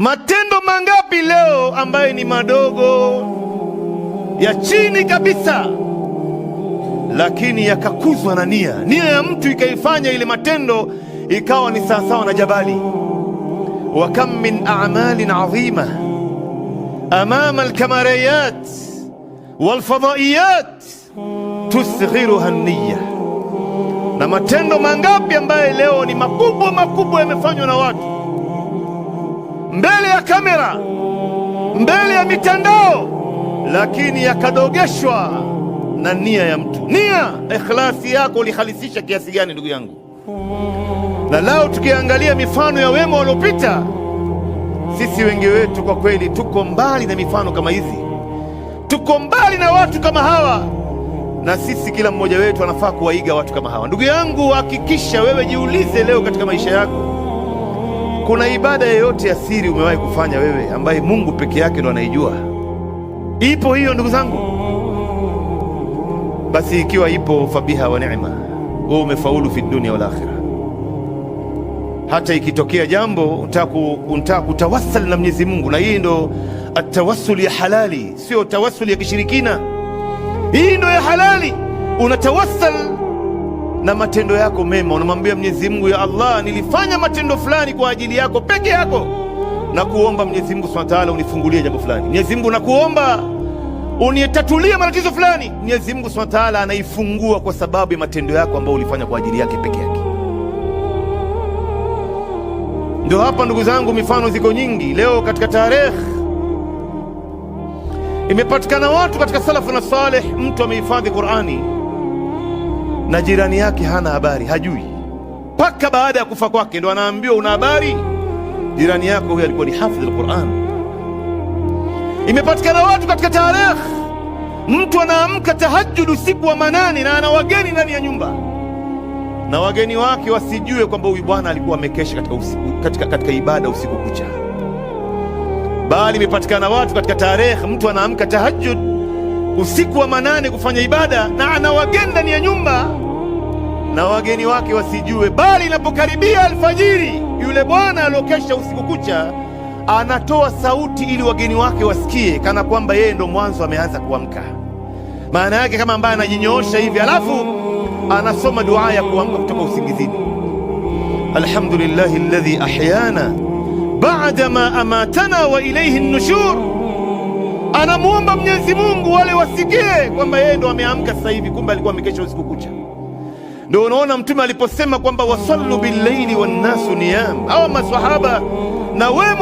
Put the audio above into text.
Matendo mangapi leo ambayo ni madogo ya chini kabisa, lakini yakakuzwa na nia ya mtu ikaifanya ile matendo ikawa ni sawasawa na jabali. Wa kam min a'malin 'azima amama al-kamariyat wal-fadaiyat tusghiruha an-niyya. Na matendo mangapi ambayo leo ni makubwa yamefanywa na watu mbele ya kamera, mbele ya mitandao, lakini yakadogeshwa na nia ya mtu. Nia, ikhlasi yako ulihalisisha kiasi gani ndugu yangu? Na lao tukiangalia mifano ya wema waliopita, sisi wengi wetu kwa kweli tuko mbali na mifano kama hizi, tuko mbali na watu kama hawa, na sisi kila mmoja wetu anafaa kuwaiga watu kama hawa. Ndugu yangu, hakikisha wewe jiulize leo katika maisha yako, kuna ibada yoyote ya siri umewahi kufanya wewe ambaye Mungu peke yake ndo anaijua? Ipo hiyo ndugu zangu? Basi ikiwa ipo, fabiha wa ni'ma, wewe umefaulu fi dunia wal akhirah. Hata ikitokea jambo unataka kutawassal na Mwenyezi Mungu, na hii ndo atawassul ya halali, sio tawassul ya kishirikina. Hii ndo ya halali, unatawassal na matendo yako mema. Unamwambia Mwenyezi Mungu, ya Allah, nilifanya matendo fulani kwa ajili yako peke yako, na kuomba Mwenyezi Mungu Subhanahu wa Ta'ala unifungulie jambo fulani. Mwenyezi Mungu, nakuomba unitatulie matatizo fulani. Mwenyezi Mungu Subhanahu wa Ta'ala anaifungua kwa sababu ya matendo yako ambayo ulifanya kwa ajili yake peke yake. Ndio hapa ndugu zangu, mifano ziko nyingi. Leo katika tarehe imepatikana watu katika salafu na salih, mtu amehifadhi Qur'ani na jirani yake hana habari, hajui, mpaka baada ya kufa kwake ndo anaambiwa una habari, jirani yako huyo alikuwa ni hafidh al-Qur'an. Imepatikana watu katika tarehe, mtu anaamka tahajjud usiku wa manane na ana wageni ndani ya nyumba, na wageni wake wasijue kwamba huyu bwana alikuwa amekesha katika ibada usiku kucha. Bali imepatikana watu katika tarehe, mtu anaamka tahajjud usiku wa manane kufanya ibada na ana wageni ndani ya nyumba, na wageni wake wasijue. Bali inapokaribia alfajiri, yule bwana aliyokesha usiku kucha anatoa sauti ili wageni wake wasikie, kana kwamba yeye ndo mwanzo ameanza kuamka. Maana yake kama ambaye anajinyoosha hivi, alafu anasoma dua ya kuamka kutoka usingizini. Alhamdulillahi alladhi ahyana ba'da ma amatana wa ilayhi an-nushur. Anamuomba Mwenyezi Mungu wale wasikie kwamba yeye ndo ameamka sasa hivi, kumbe alikuwa amekesha usiku kucha. Ndio unaona Mtume aliposema kwamba wasallu bil-laili wan-nasu niyam, au maswahaba na wema